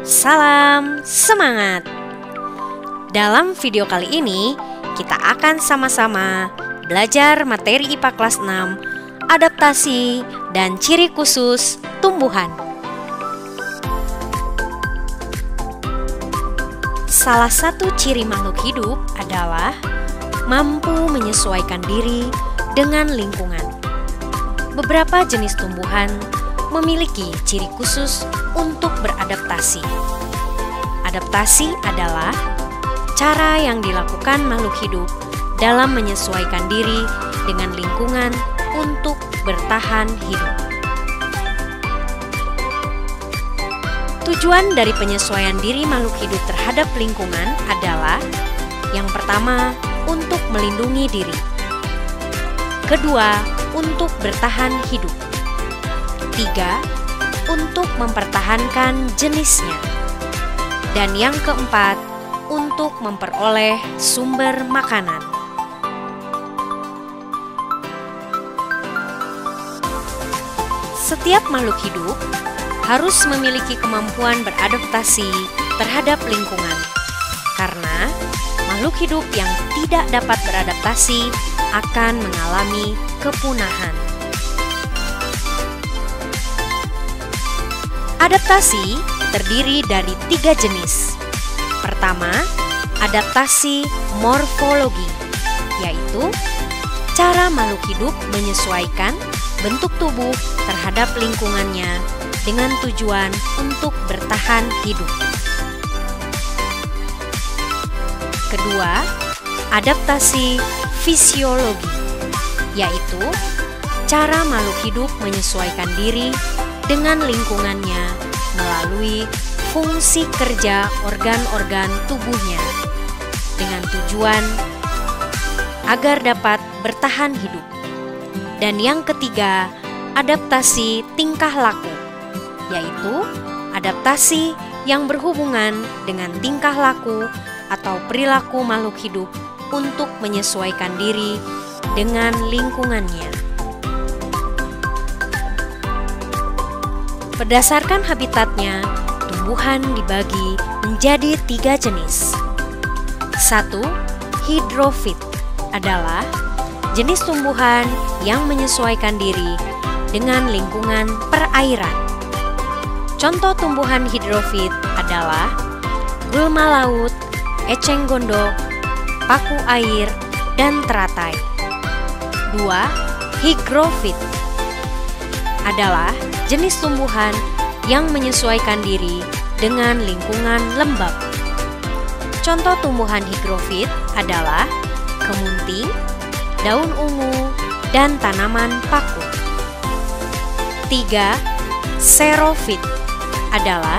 Salam semangat! Dalam video kali ini, kita akan sama-sama belajar materi IPA kelas 6, adaptasi dan ciri khusus tumbuhan. Salah satu ciri makhluk hidup adalah mampu menyesuaikan diri dengan lingkungan. Beberapa jenis tumbuhan memiliki ciri khusus untuk beradaptasi. Adaptasi adalah cara yang dilakukan makhluk hidup dalam menyesuaikan diri dengan lingkungan untuk bertahan hidup. Tujuan dari penyesuaian diri makhluk hidup terhadap lingkungan adalah yang pertama, untuk melindungi diri. Kedua, untuk bertahan hidup. 3, untuk mempertahankan jenisnya. Dan yang keempat, untuk memperoleh sumber makanan. Setiap makhluk hidup harus memiliki kemampuan beradaptasi terhadap lingkungan, karena makhluk hidup yang tidak dapat beradaptasi akan mengalami kepunahan. Adaptasi terdiri dari 3 jenis. Pertama, adaptasi morfologi, yaitu cara makhluk hidup menyesuaikan bentuk tubuh terhadap lingkungannya dengan tujuan untuk bertahan hidup. Kedua, adaptasi fisiologi, yaitu cara makhluk hidup menyesuaikan diri dengan lingkungannya melalui fungsi kerja organ-organ tubuhnya dengan tujuan agar dapat bertahan hidup. Dan yang ketiga, adaptasi tingkah laku, yaitu adaptasi yang berhubungan dengan tingkah laku atau perilaku makhluk hidup untuk menyesuaikan diri dengan lingkungannya. Berdasarkan habitatnya, tumbuhan dibagi menjadi 3 jenis. 1. Hidrofit adalah jenis tumbuhan yang menyesuaikan diri dengan lingkungan perairan. Contoh tumbuhan hidrofit adalah gulma laut, eceng gondok, paku air, dan teratai. 2. Higrofit adalah jenis tumbuhan yang menyesuaikan diri dengan lingkungan lembab. Contoh tumbuhan higrofit adalah kemunting, daun ungu, dan tanaman paku. 3. Xerofit adalah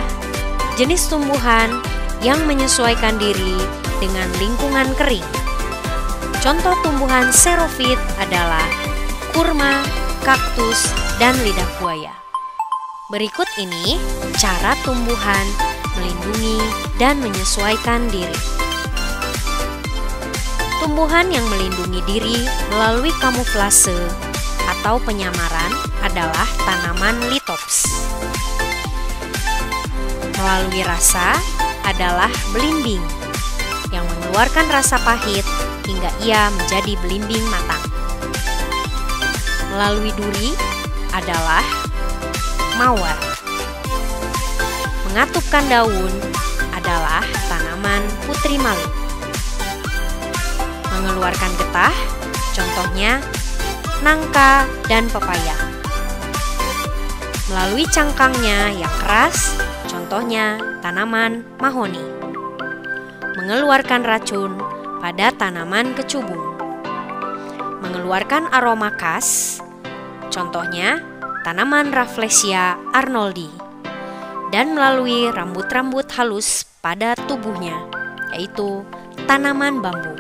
jenis tumbuhan yang menyesuaikan diri dengan lingkungan kering. Contoh tumbuhan xerofit adalah kurma, kaktus, dan lidah buaya. Berikut ini cara tumbuhan melindungi dan menyesuaikan diri. Tumbuhan yang melindungi diri melalui kamuflase atau penyamaran adalah tanaman litops. Melalui rasa adalah belimbing yang mengeluarkan rasa pahit hingga ia menjadi belimbing matang. Melalui duri adalah mawar. Mengatupkan daun adalah tanaman putri malu. Mengeluarkan getah, contohnya nangka dan pepaya. Melalui cangkangnya yang keras, contohnya tanaman mahoni. Mengeluarkan racun pada tanaman kecubung. Mengeluarkan aroma khas, contohnya tanaman Rafflesia arnoldi. Dan melalui rambut-rambut halus pada tubuhnya, yaitu tanaman bambu.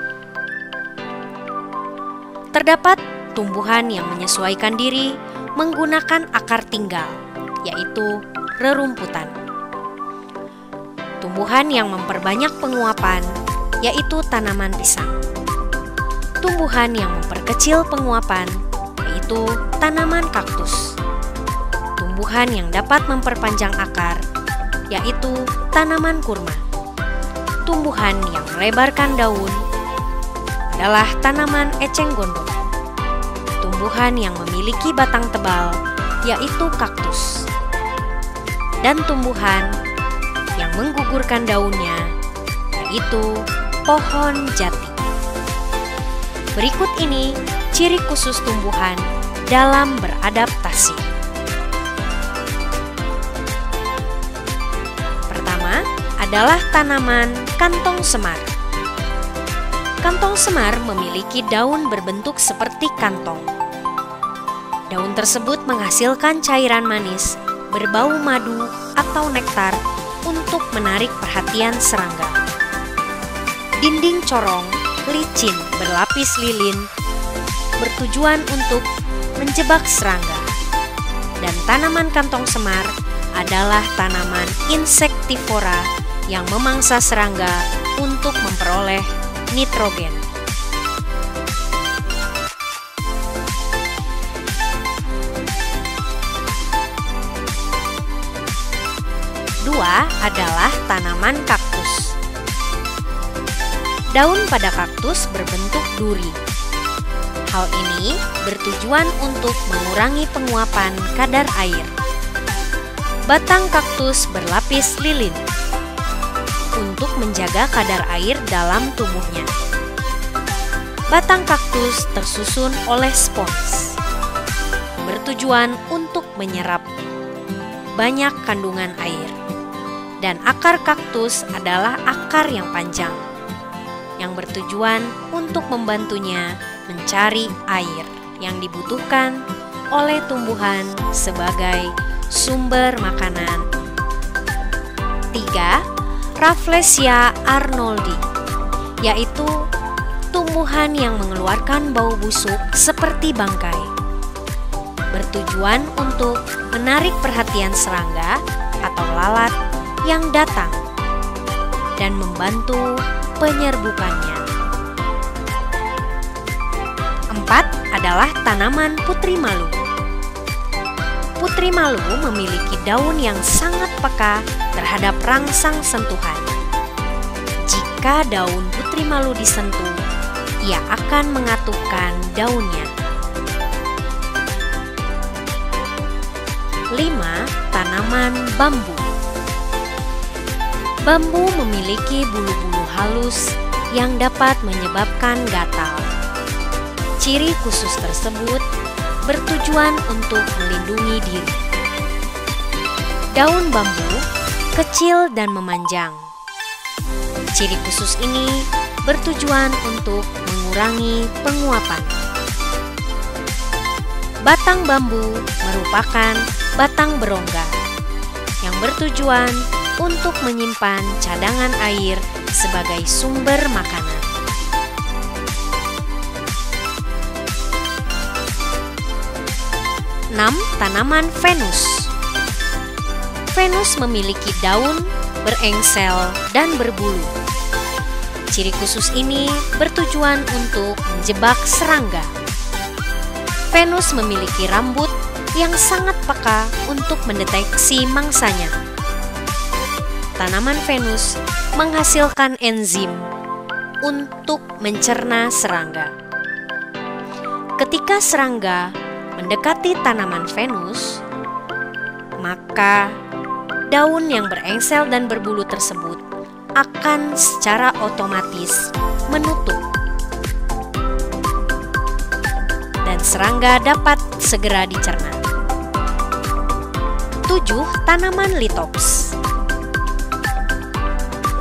Terdapat tumbuhan yang menyesuaikan diri menggunakan akar tinggal, yaitu rerumputan. Tumbuhan yang memperbanyak penguapan, yaitu tanaman pisang. Tumbuhan yang memperkecil penguapan, yaitu tanaman kaktus. Tumbuhan yang dapat memperpanjang akar, yaitu tanaman kurma. Tumbuhan yang melebarkan daun adalah tanaman eceng gondok. Tumbuhan yang memiliki batang tebal yaitu kaktus. Dan tumbuhan yang menggugurkan daunnya yaitu pohon jati. Berikut ini ciri khusus tumbuhan dalam beradaptasi. Pertama adalah tanaman kantong semar. Kantong semar memiliki daun berbentuk seperti kantong. Daun tersebut menghasilkan cairan manis berbau madu atau nektar untuk menarik perhatian serangga. Dinding corong, licin, berlapis lilin, bertujuan untuk menjebak serangga. Dan tanaman kantong semar adalah tanaman insektivora yang memangsa serangga untuk memperoleh nitrogen. Dua adalah tanaman kaktus. Daun pada kaktus berbentuk duri. Hal ini bertujuan untuk mengurangi penguapan kadar air. Batang kaktus berlapis lilin untuk menjaga kadar air dalam tubuhnya. Batang kaktus tersusun oleh spons, bertujuan untuk menyerap banyak kandungan air. Dan akar kaktus adalah akar yang panjang, yang bertujuan untuk membantunya mencari air yang dibutuhkan oleh tumbuhan sebagai sumber makanan. 3. Rafflesia arnoldi, yaitu tumbuhan yang mengeluarkan bau busuk seperti bangkai, bertujuan untuk menarik perhatian serangga atau lalat yang datang dan membantu penyerbukannya. 4 adalah tanaman putri malu. Putri malu memiliki daun yang sangat peka terhadap rangsang sentuhan. Jika daun putri malu disentuh, ia akan mengatupkan daunnya. 5. Tanaman bambu. Bambu memiliki bulu-bulu halus yang dapat menyebabkan gatal. Ciri khusus tersebut bertujuan untuk melindungi diri. Daun bambu kecil dan memanjang. Ciri khusus ini bertujuan untuk mengurangi penguapan. Batang bambu merupakan batang berongga yang bertujuan untuk menyimpan cadangan air sebagai sumber makanan. 6. Tanaman Venus. Venus memiliki daun berengsel dan berbulu. Ciri khusus ini bertujuan untuk menjebak serangga. Venus memiliki rambut yang sangat peka untuk mendeteksi mangsanya. Tanaman Venus menghasilkan enzim untuk mencerna serangga. Ketika serangga mendekati tanaman Venus, maka daun yang berengsel dan berbulu tersebut akan secara otomatis menutup, dan serangga dapat segera dicerna. 7. Tanaman litops.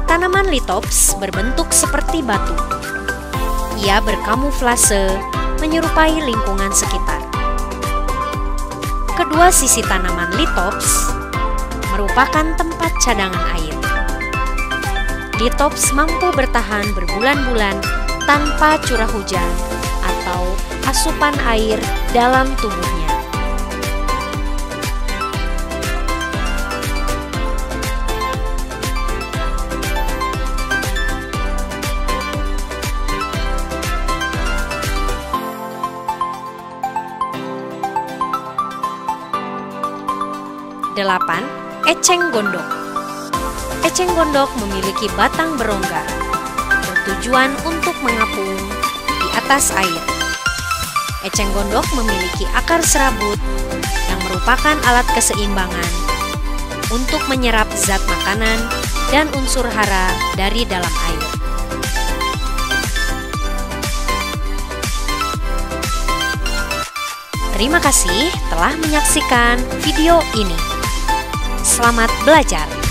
Tanaman litops berbentuk seperti batu. Ia berkamuflase menyerupai lingkungan sekitar. Kedua sisi tanaman litops merupakan tempat cadangan air. Litops mampu bertahan berbulan-bulan tanpa curah hujan atau asupan air dalam tubuhnya. Delapan, eceng gondok. eceng gondok memiliki batang berongga, bertujuan untuk mengapung di atas air. Eceng gondok memiliki akar serabut yang merupakan alat keseimbangan untuk menyerap zat makanan dan unsur hara dari dalam air. Terima kasih telah menyaksikan video ini. Selamat belajar!